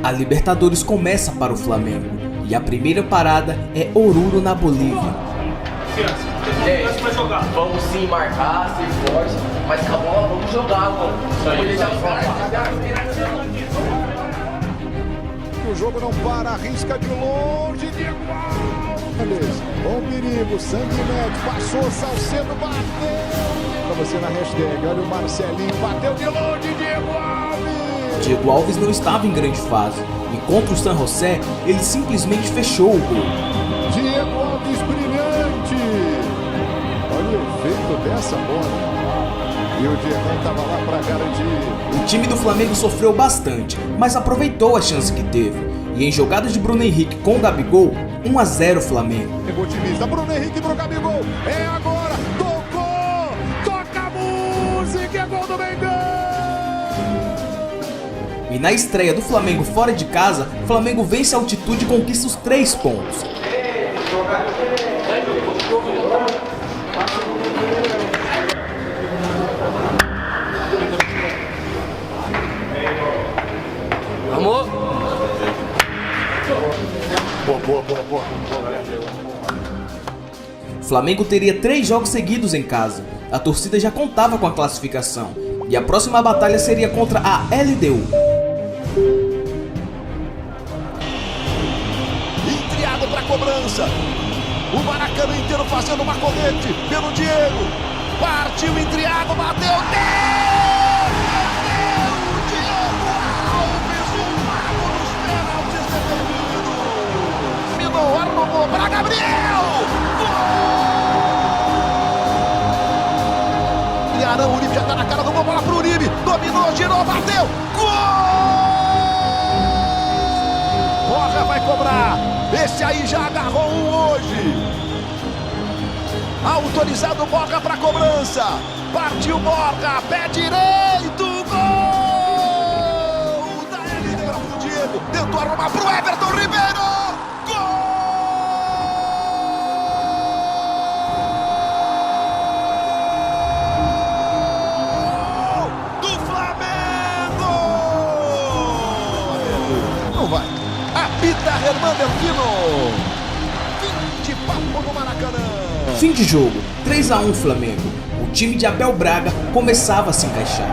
A Libertadores começa para o Flamengo e a primeira parada é Oruro, na Bolívia. Vamos sim marcar, ser forte, mas com a bola vamos jogar, mano. O jogo não para, arrisca de longe, Diego Alves. Bom perigo, sangue médio, passou, Salcedo bateu. Pra você na hashtag, olha o Marcelinho, bateu de longe, Diego Alves. Diego Alves não estava em grande fase e contra o San José ele simplesmente fechou o gol. Diego Alves brilhante. Olha o efeito dessa bola. E o Diego estava lá para garantir. O time do Flamengo sofreu bastante, mas aproveitou a chance que teve. E em jogada de Bruno Henrique com o Gabigol, 1-0 Flamengo. Pegou otimista, Bruno Henrique pro Gabigol. É agora, tocou, toca a música, é gol do Mengão. E na estreia do Flamengo fora de casa, o Flamengo vence a altitude e conquista os 3 pontos. Vamos! Boa. O Flamengo teria 3 jogos seguidos em casa. A torcida já contava com a classificação. E a próxima batalha seria contra a LDU. Entriado para cobrança. O Maracanã inteiro fazendo uma corrente pelo Diego. Partiu Entriado, bateu. Diego Alves, o mago dos pênaltis defendido. Minou, arrumou para Gabriel. Gol! E Arão, Uribe já tá na cara do gol, bola pro Uribe. Dominou, girou, bateu. Gol! Borja vai cobrar. Esse aí já agarrou um hoje. Autorizado Borja para cobrança. Partiu Borja, pé direito. Gol da LDU pro Diego. Tentou arrumar pro Everton Ribeiro. Gol do Flamengo. Não vai. Apita Hernan Delfino. Fim de papo no Maracanã. Fim de jogo, 3-1 Flamengo. O time de Abel Braga começava a se encaixar.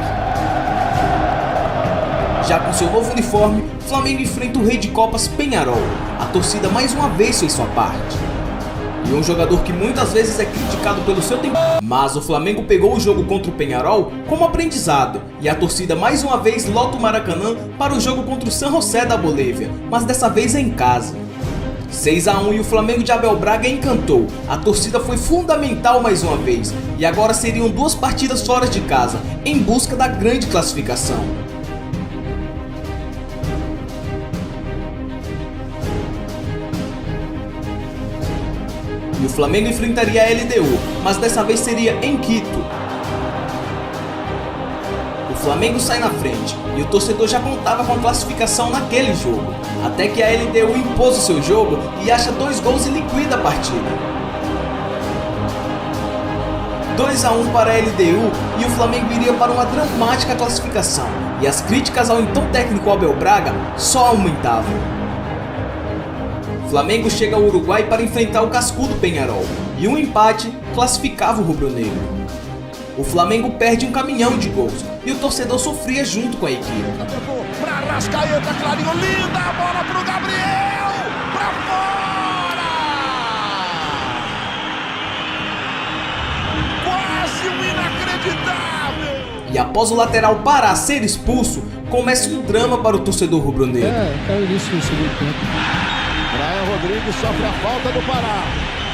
Já com seu novo uniforme, o Flamengo enfrenta o Rei de Copas Peñarol. A torcida mais uma vez fez sua parte. E um jogador que muitas vezes é criticado pelo seu tempo. Mas o Flamengo pegou o jogo contra o Peñarol como aprendizado. E a torcida mais uma vez lota o Maracanã para o jogo contra o San José da Bolívia. Mas dessa vez é em casa. 6-1 e o Flamengo de Abel Braga encantou. A torcida foi fundamental mais uma vez. E agora seriam 2 partidas fora de casa, em busca da grande classificação. E o Flamengo enfrentaria a LDU, mas dessa vez seria em Quito. O Flamengo sai na frente e o torcedor já contava com a classificação naquele jogo, até que a LDU impôs o seu jogo e acha 2 gols e liquida a partida. 2-1 para a LDU e o Flamengo iria para uma dramática classificação, e as críticas ao então técnico Abel Braga só aumentavam. O Flamengo chega ao Uruguai para enfrentar o cascudo Peñarol, e um empate classificava o rubro-negro. O Flamengo perde um caminhão de gols e o torcedor sofria junto com a equipe. Pra Arrascaeta, Clarinho, linda a bola pro Gabriel, pra fora! Quase um inacreditável! E após o lateral Pará ser expulso, começa um drama para o torcedor rubro-negro. Caiu isso no segundo tempo. Brian Rodrigues sofre a falta do Pará.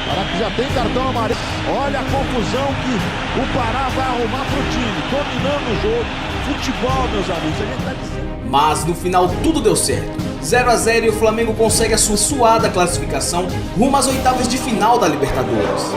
Pará que já tem cartão amarelo. Olha a confusão que o Pará vai arrumar pro time, dominando o jogo. Futebol, meus amigos, a gente tá dizendo. Mas no final tudo deu certo. 0-0 e o Flamengo consegue a sua suada classificação rumo às oitavas de final da Libertadores.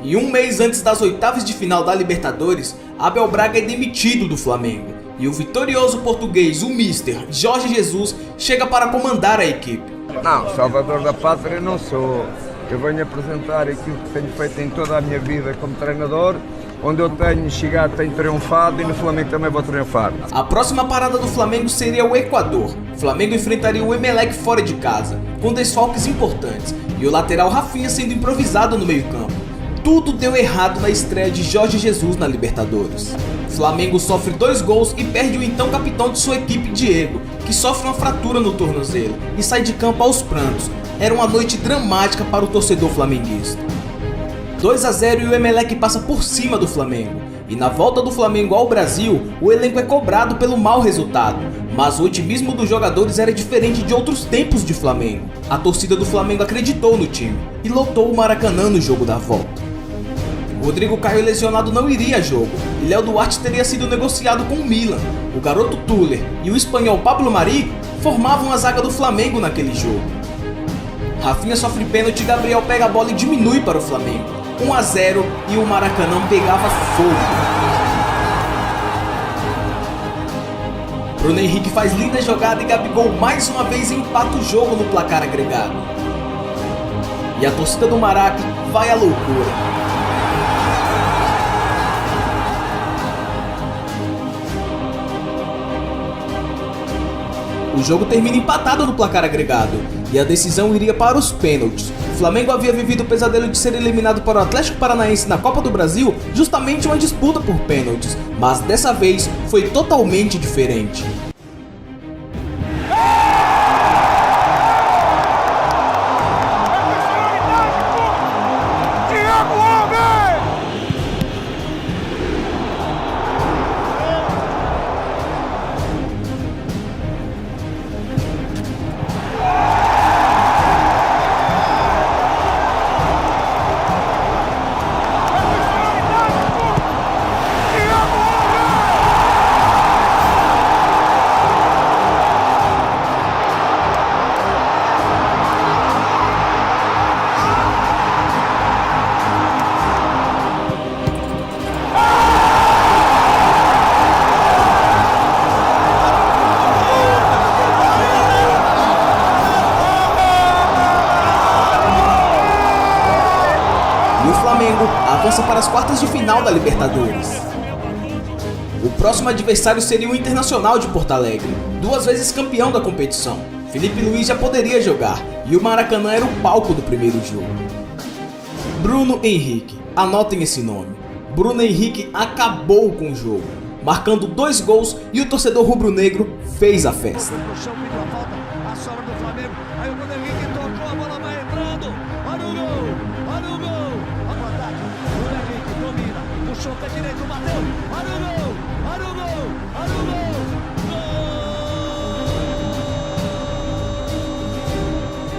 E um mês antes das oitavas de final da Libertadores, Abel Braga é demitido do Flamengo. e o vitorioso português, o Mister Jorge Jesus, chega para comandar a equipe. Não, salvador da pátria não sou. Eu venho apresentar aquilo que tenho feito em toda a minha vida como treinador, onde eu tenho chegado, tenho triunfado e no Flamengo também vou triunfar. A próxima parada do Flamengo seria o Equador. O Flamengo enfrentaria o Emelec fora de casa, com desfalques importantes, e o lateral Rafinha sendo improvisado no meio-campo. Tudo deu errado na estreia de Jorge Jesus na Libertadores. O Flamengo sofre 2 gols e perde o então capitão de sua equipe, Diego, que sofre uma fratura no tornozelo e sai de campo aos prantos. Era uma noite dramática para o torcedor flamenguista. 2-0 e o Emelec passa por cima do Flamengo. E na volta do Flamengo ao Brasil, o elenco é cobrado pelo mau resultado. Mas o otimismo dos jogadores era diferente de outros tempos de Flamengo. A torcida do Flamengo acreditou no time e lotou o Maracanã no jogo da volta. Rodrigo Caio lesionado não iria a jogo, e Léo Duarte teria sido negociado com o Milan. O garoto Tuller e o espanhol Pablo Mari formavam a zaga do Flamengo naquele jogo. Rafinha sofre pênalti, Gabriel pega a bola e diminui para o Flamengo. 1-0 e o Maracanã pegava fogo. Bruno Henrique faz linda jogada e Gabigol mais uma vez empata o jogo no placar agregado. E a torcida do Maraca vai à loucura. O jogo termina empatado no placar agregado, e a decisão iria para os pênaltis. O Flamengo havia vivido o pesadelo de ser eliminado para o Atlético Paranaense na Copa do Brasil justamente uma disputa por pênaltis, mas dessa vez foi totalmente diferente. Avança para as quartas de final da Libertadores. O próximo adversário seria o Internacional de Porto Alegre, 2 vezes campeão da competição. Felipe Luiz já poderia jogar, e o Maracanã era o palco do primeiro jogo. Bruno Henrique, anotem esse nome. Bruno Henrique acabou com o jogo, marcando 2 gols, e o torcedor rubro-negro fez a festa. Pé direito, bateu, olha o gol, olha o gol, olha o gol!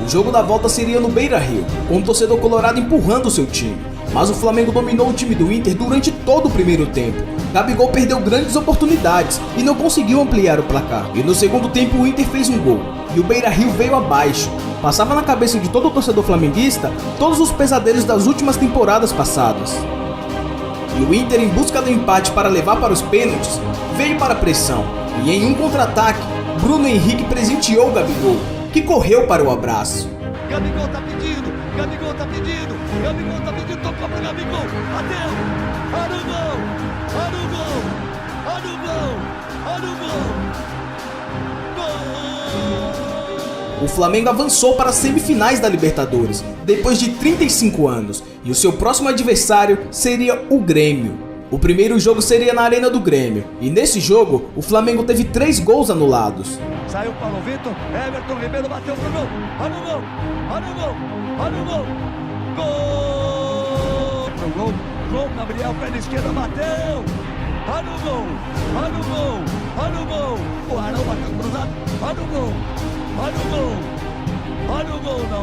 O jogo da volta seria no Beira-Rio, com o torcedor colorado empurrando seu time. Mas o Flamengo dominou o time do Inter durante todo o primeiro tempo. Gabigol perdeu grandes oportunidades e não conseguiu ampliar o placar. E no segundo tempo o Inter fez um gol, e o Beira-Rio veio abaixo. Passava na cabeça de todo o torcedor flamenguista todos os pesadelos das últimas temporadas passadas. E o Inter, em busca do empate para levar para os pênaltis, veio para a pressão, e em um contra-ataque, Bruno Henrique presenteou Gabigol, que correu para o abraço. Gabigol tá pedindo, Gabigol tá pedindo, Gabigol tá pedindo, tocou para Gabigol, bateu, olha o gol, olha o gol, olha o gol, olha o gol, gol! O Flamengo avançou para as semifinais da Libertadores, depois de 35 anos, e o seu próximo adversário seria o Grêmio. O primeiro jogo seria na Arena do Grêmio, e nesse jogo, o Flamengo teve 3 gols anulados. Saiu Paulo Vitor, Everton Ribeiro bateu pro gol, olha o gol, olha o gol, olha o gol, gol! Pro gol, João Gabriel, pé da esquerda, bateu, olha o gol, olha o gol, olha o gol, o Arão bateu cruzado, olha o gol, olha o gol, olha o gol, não.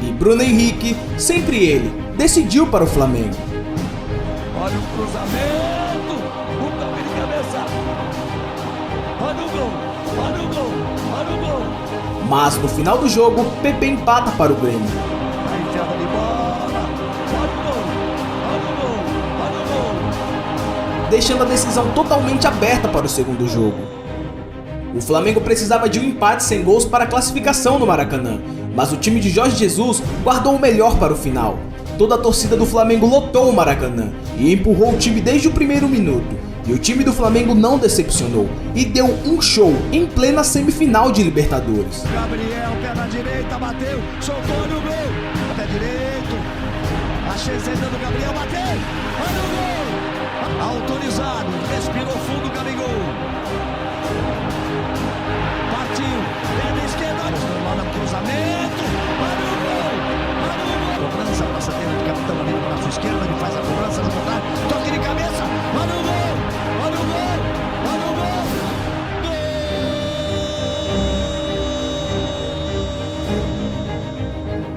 E Bruno Henrique, sempre ele, decidiu para o Flamengo. Olha o cruzamento, o toque de cabeça, olha o gol, olha o gol, olha o gol. Mas no final do jogo, Pepe empata para o Grêmio. A enfiada de bola, olha o gol, olha o gol, olha o gol. deixando a decisão totalmente aberta para o segundo jogo. O Flamengo precisava de um empate sem gols para a classificação no Maracanã, mas o time de Jorge Jesus guardou o melhor para o final. Toda a torcida do Flamengo lotou o Maracanã e empurrou o time desde o primeiro minuto. E o time do Flamengo não decepcionou e deu um show em plena semifinal de Libertadores. Gabriel, perna direita, bateu, soltou no gol. Pé direito, achei saída do Gabriel, bateu, olha o gol. Autorizado, respirou fundo, Gabigol. Partiu, perna esquerda, lá no cruzamento, olha o gol. Cobrança, passadeira de capitão ali no braço esquerdo, ele faz a cobrança, toque de cabeça, olha o gol. Olha o gol! Olha o gol!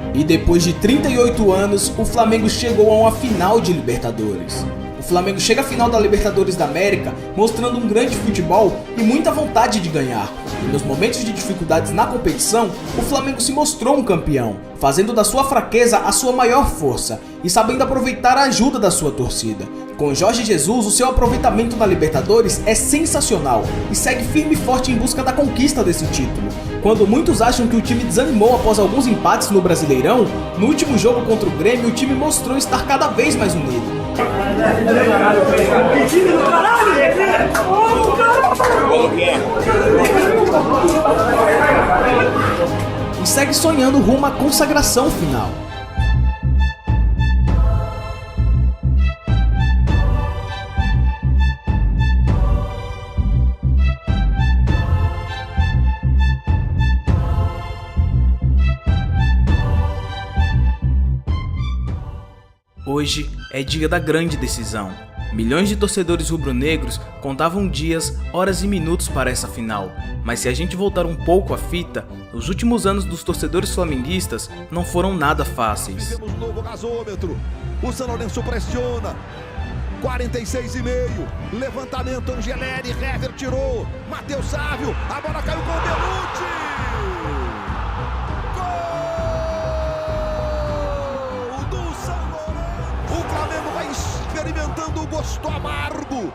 Gol! E depois de 38 anos, o Flamengo chegou a uma final de Libertadores. O Flamengo chega à final da Libertadores da América mostrando um grande futebol e muita vontade de ganhar. E nos momentos de dificuldades na competição, o Flamengo se mostrou um campeão, fazendo da sua fraqueza a sua maior força e sabendo aproveitar a ajuda da sua torcida. Com Jorge Jesus, o seu aproveitamento na Libertadores é sensacional e segue firme e forte em busca da conquista desse título. Quando muitos acham que o time desanimou após alguns empates no Brasileirão, no último jogo contra o Grêmio o time mostrou estar cada vez mais unido. E segue sonhando rumo à consagração final. Hoje é dia da grande decisão. Milhões de torcedores rubro-negros contavam dias, horas e minutos para essa final. Mas se a gente voltar um pouco à fita, os últimos anos dos torcedores flamenguistas não foram nada fáceis. Temos um novo gasômetro. O São Lourenço pressiona. 46,5. Levantamento, Angeleri, Hever tirou. Matheus Sávio, a bola caiu com o Belucci. Experimentando o gosto amargo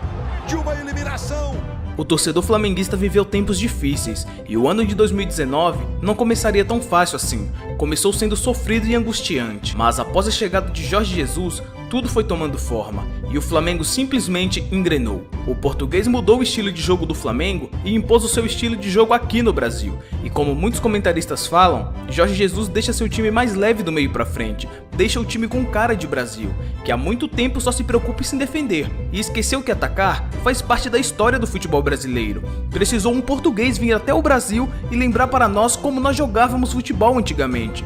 de uma eliminação. O torcedor flamenguista viveu tempos difíceis e o ano de 2019 não começaria tão fácil assim. Começou sendo sofrido e angustiante, mas após a chegada de Jorge Jesus, tudo foi tomando forma e o Flamengo simplesmente engrenou. O português mudou o estilo de jogo do Flamengo e impôs o seu estilo de jogo aqui no Brasil. E como muitos comentaristas falam, Jorge Jesus deixa seu time mais leve do meio pra frente, deixa o time com cara de Brasil, que há muito tempo só se preocupa em se defender e esqueceu que atacar faz parte da história do futebol brasileiro. Precisou um português vir até o Brasil e lembrar para nós como nós jogávamos futebol antigamente.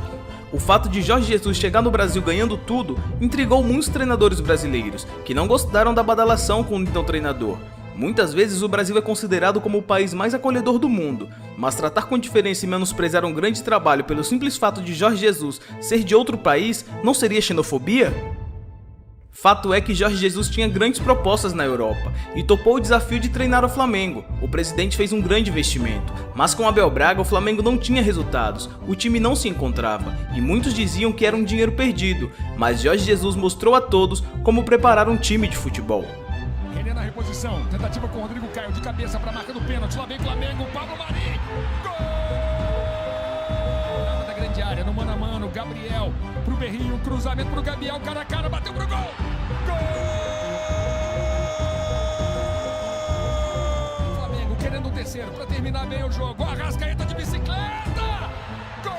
O fato de Jorge Jesus chegar no Brasil ganhando tudo intrigou muitos treinadores brasileiros, que não gostaram da badalação com o então treinador. Muitas vezes o Brasil é considerado como o país mais acolhedor do mundo, mas tratar com diferença e menosprezar um grande trabalho pelo simples fato de Jorge Jesus ser de outro país não seria xenofobia? Fato é que Jorge Jesus tinha grandes propostas na Europa e topou o desafio de treinar o Flamengo. O presidente fez um grande investimento, mas com Abel Braga o Flamengo não tinha resultados, o time não se encontrava e muitos diziam que era um dinheiro perdido, mas Jorge Jesus mostrou a todos como preparar um time de futebol. René na reposição, tentativa com o Rodrigo Caio de cabeça para a marca do pênalti, lá vem Flamengo, Pablo Mari, gol! Da grande área, no mano a mano, Gabriel pro Berrinho, cruzamento pro Gabriel, cara a cara, bateu pro gol! Gol! Flamengo querendo o terceiro para terminar bem o jogo, Arrascaeta de bicicleta! Gol!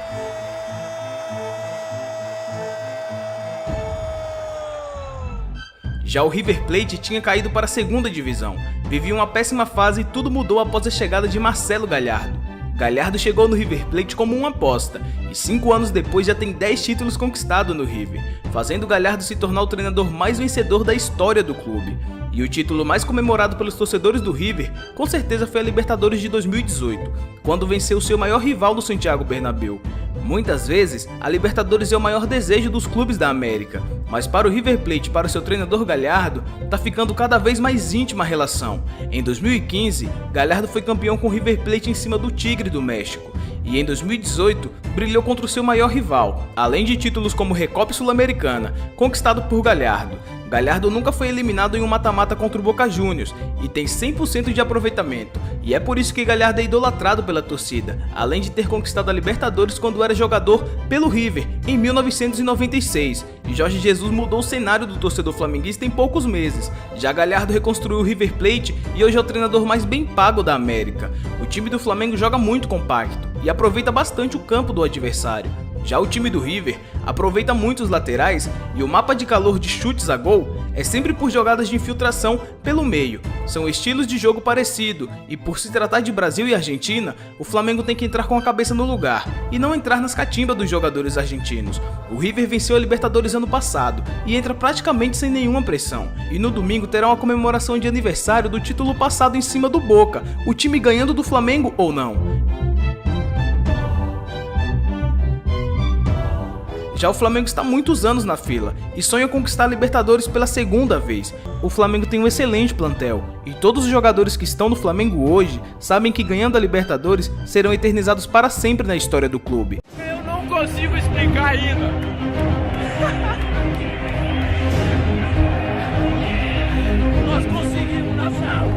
Já o River Plate tinha caído para a segunda divisão, vivia uma péssima fase e tudo mudou após a chegada de Marcelo Gallardo. Gallardo chegou no River Plate como uma aposta e 5 anos depois já tem 10 títulos conquistados no River, fazendo Gallardo se tornar o treinador mais vencedor da história do clube. E o título mais comemorado pelos torcedores do River com certeza foi a Libertadores de 2018, quando venceu seu maior rival no Santiago Bernabéu. Muitas vezes, a Libertadores é o maior desejo dos clubes da América, mas para o River Plate e para o seu treinador Gallardo, tá ficando cada vez mais íntima a relação. Em 2015, Gallardo foi campeão com o River Plate em cima do Tigre do México, e em 2018 brilhou contra o seu maior rival, além de títulos como Recopa Sul-Americana, conquistado por Gallardo. Gallardo nunca foi eliminado em um mata-mata contra o Boca Juniors e tem 100% de aproveitamento, e é por isso que Gallardo é idolatrado pela torcida, além de ter conquistado a Libertadores quando era jogador pelo River em 1996, e Jorge Jesus mudou o cenário do torcedor flamenguista em poucos meses. Já Gallardo reconstruiu o River Plate e hoje é o treinador mais bem pago da América. O time do Flamengo joga muito compacto e aproveita bastante o campo do adversário. Já o time do River aproveita muito os laterais e o mapa de calor de chutes a gol é sempre por jogadas de infiltração pelo meio. São estilos de jogo parecido e, por se tratar de Brasil e Argentina, o Flamengo tem que entrar com a cabeça no lugar e não entrar nas catimbas dos jogadores argentinos. O River venceu a Libertadores ano passado e entra praticamente sem nenhuma pressão. E no domingo terá uma comemoração de aniversário do título passado em cima do Boca, o time ganhando do Flamengo ou não. Já o Flamengo está há muitos anos na fila e sonha conquistar a Libertadores pela segunda vez. O Flamengo tem um excelente plantel e todos os jogadores que estão no Flamengo hoje sabem que ganhando a Libertadores serão eternizados para sempre na história do clube. Eu não consigo explicar ainda. Nós conseguimos na final.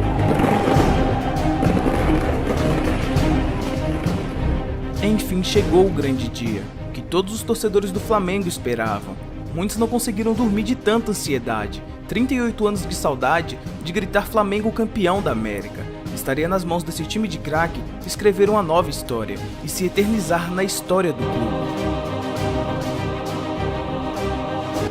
Enfim, chegou o grande dia que todos os torcedores do Flamengo esperavam. Muitos não conseguiram dormir de tanta ansiedade. 38 anos de saudade de gritar Flamengo campeão da América. Estaria nas mãos desse time de craque escrever uma nova história e se eternizar na história do clube.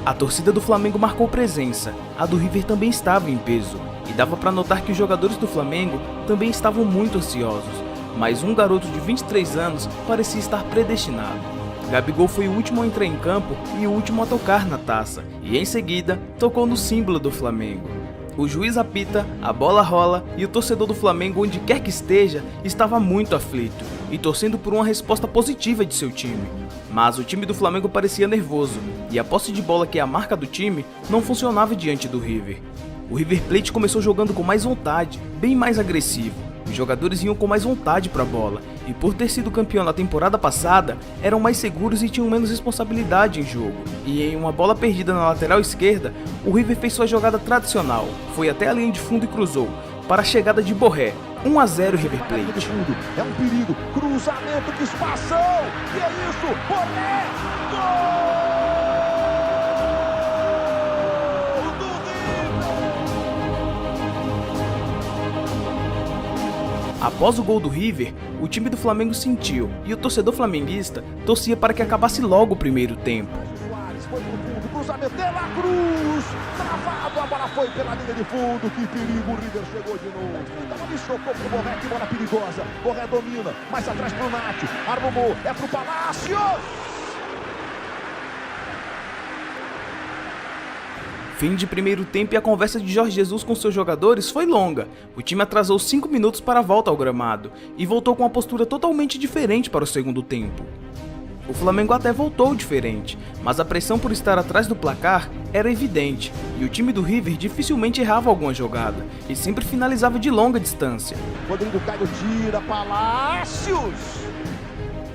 A torcida do Flamengo marcou presença, a do River também estava em peso, e dava para notar que os jogadores do Flamengo também estavam muito ansiosos, mas um garoto de 23 anos parecia estar predestinado. Gabigol foi o último a entrar em campo e o último a tocar na taça, e em seguida tocou no símbolo do Flamengo. O juiz apita, a bola rola e o torcedor do Flamengo, onde quer que esteja, estava muito aflito e torcendo por uma resposta positiva de seu time. Mas o time do Flamengo parecia nervoso e a posse de bola, que é a marca do time, não funcionava diante do River. O River Plate começou jogando com mais vontade, bem mais agressivo. Os jogadores iam com mais vontade para a bola e, por ter sido campeão na temporada passada, eram mais seguros e tinham menos responsabilidade em jogo. E em uma bola perdida na lateral esquerda, o River fez sua jogada tradicional, foi até a linha de fundo e cruzou, para a chegada de Borré. 1-0 River Plate. É um perigo, cruzamento, que espação! Que é isso? Borré! Gol! Após o gol do River, o time do Flamengo sentiu e o torcedor flamenguista torcia para que acabasse logo o primeiro tempo. Soares foi pro fundo, cruzamento de La Cruz, travado, a bola foi pela linha de fundo, que perigo, o River chegou de novo. Então ele chocou pro Borré, que bola perigosa, Borré domina, mais atrás pro Nacho, arrumou, é pro Palácio! Fim de primeiro tempo e a conversa de Jorge Jesus com seus jogadores foi longa. O time atrasou 5 minutos para a volta ao gramado e voltou com uma postura totalmente diferente para o segundo tempo. O Flamengo até voltou diferente, mas a pressão por estar atrás do placar era evidente e o time do River dificilmente errava alguma jogada e sempre finalizava de longa distância. Rodrigo Caio tira, Palácios!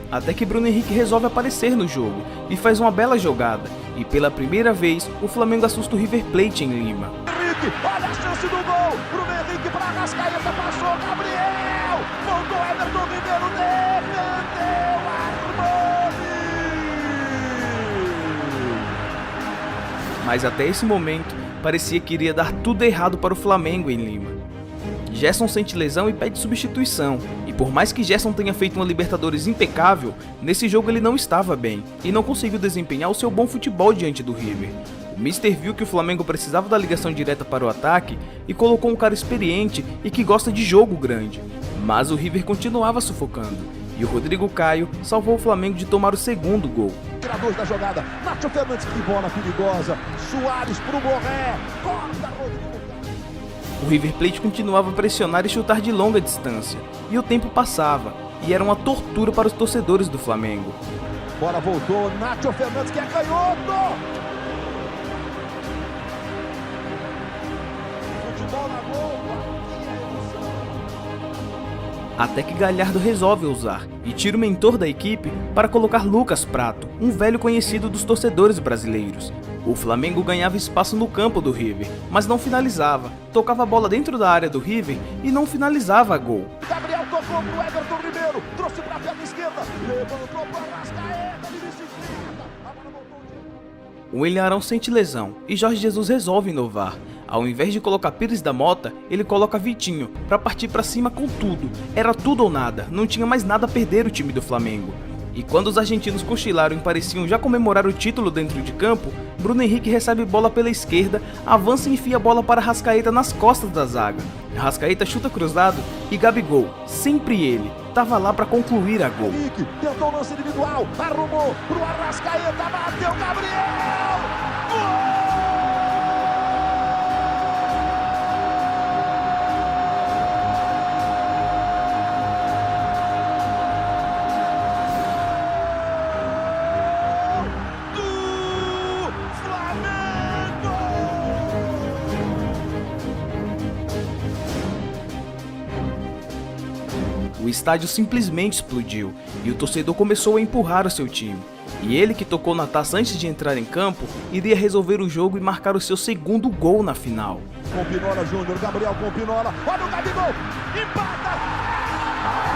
Até que Bruno Henrique resolve aparecer no jogo e faz uma bela jogada. E pela primeira vez, o Flamengo assusta o River Plate em Lima. Henrique, olha a chance do gol! Bruno Henrique para Arrascaeta, passou, Gabriel! Voltou Everton Ribeiro, defendeu, Armani! Mas até esse momento, parecia que iria dar tudo errado para o Flamengo em Lima. Gerson sente lesão e pede substituição, e por mais que Gerson tenha feito uma Libertadores impecável, nesse jogo ele não estava bem, e não conseguiu desempenhar o seu bom futebol diante do River. O Mister viu que o Flamengo precisava da ligação direta para o ataque, e colocou um cara experiente e que gosta de jogo grande. Mas o River continuava sufocando, e o Rodrigo Caio salvou o Flamengo de tomar o segundo gol. Tiradores da jogada, Nacho Fernandes, que bola perigosa, Soares pro Borré, corta Rodrigo. O River Plate continuava a pressionar e chutar de longa distância, e o tempo passava, e era uma tortura para os torcedores do Flamengo. Bola voltou, Nacho Fernandes, que é canhoto! Futebol na gol, aqui é emoção. até que Galhardo resolve ousar e tira o mentor da equipe para colocar Lucas Prato, um velho conhecido dos torcedores brasileiros. O Flamengo ganhava espaço no campo do River, mas não finalizava, tocava a bola dentro da área do River e não finalizava a gol. Gabriel tocou pro Everton Ribeiro, trouxe pra perna esquerda, levantou pro Arrascaeta, de bicicleta, a bola voltou de... O Ilharão sente lesão e Jorge Jesus resolve inovar. Ao invés de colocar Pires da Mota, ele coloca Vitinho para partir para cima com tudo. Era tudo ou nada, não tinha mais nada a perder o time do Flamengo. E quando os argentinos cochilaram e pareciam já comemorar o título dentro de campo, Bruno Henrique recebe bola pela esquerda, avança e enfia a bola para Arrascaeta nas costas da zaga. Arrascaeta chuta cruzado e Gabigol, sempre ele, estava lá para concluir a gol. Henrique tentou o lance individual, arrumou pro Arrascaeta, bateu Gabriel! Gol! O estádio simplesmente explodiu e o torcedor começou a empurrar o seu time. E ele, que tocou na taça antes de entrar em campo, iria resolver o jogo e marcar o seu segundo gol na final. Com Pinola Júnior, Gabriel com Pinola, olha o Gabigol, empata!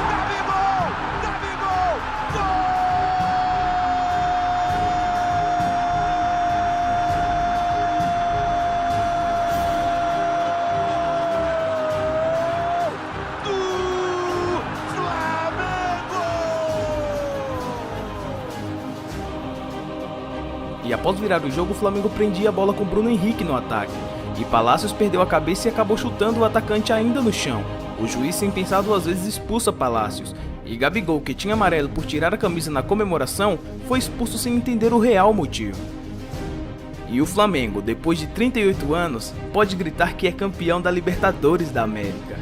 Gabigol! Gabigol! Gol! E após virar o jogo, o Flamengo prendia a bola com Bruno Henrique no ataque. E Palácios perdeu a cabeça e acabou chutando o atacante ainda no chão. O juiz, sem pensar duas vezes, expulsa Palácios. E Gabigol, que tinha amarelo por tirar a camisa na comemoração, foi expulso sem entender o real motivo. E o Flamengo, depois de 38 anos, pode gritar que é campeão da Libertadores da América.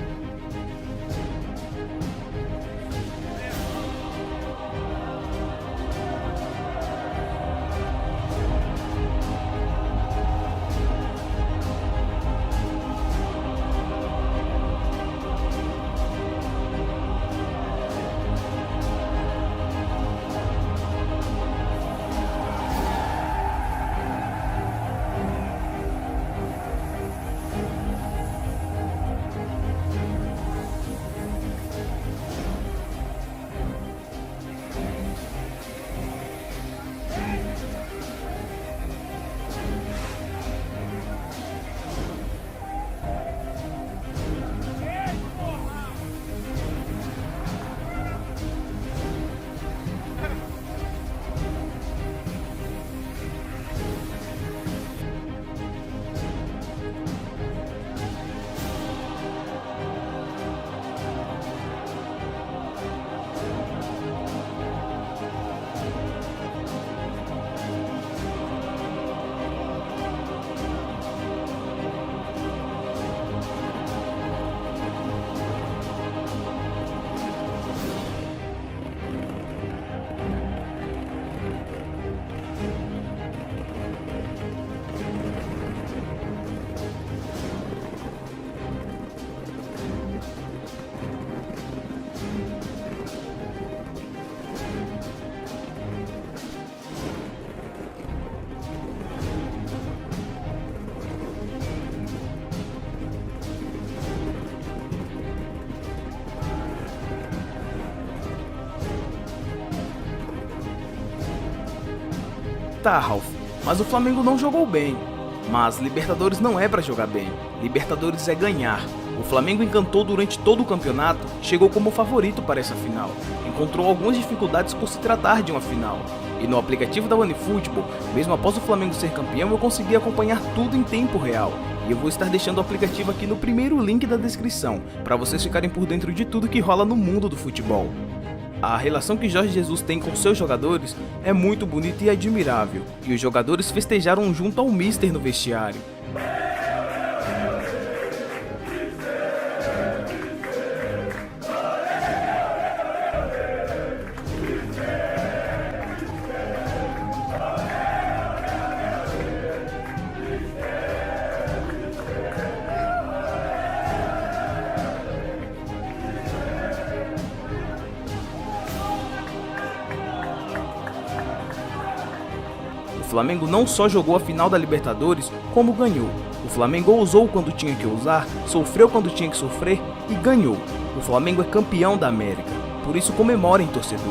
Tá, Ralf, mas o Flamengo não jogou bem. Mas Libertadores não é pra jogar bem, Libertadores é ganhar. O Flamengo encantou durante todo o campeonato, chegou como favorito para essa final. Encontrou algumas dificuldades por se tratar de uma final. E no aplicativo da OneFootball, mesmo após o Flamengo ser campeão, eu consegui acompanhar tudo em tempo real. E eu vou estar deixando o aplicativo aqui no primeiro link da descrição, para vocês ficarem por dentro de tudo que rola no mundo do futebol. A relação que Jorge Jesus tem com seus jogadores é muito bonita e admirável, e os jogadores festejaram junto ao Mister no vestiário. Flamengo não só jogou a final da Libertadores, como ganhou. O Flamengo ousou quando tinha que ousar, sofreu quando tinha que sofrer e ganhou. O Flamengo é campeão da América, por isso comemorem, torcedores.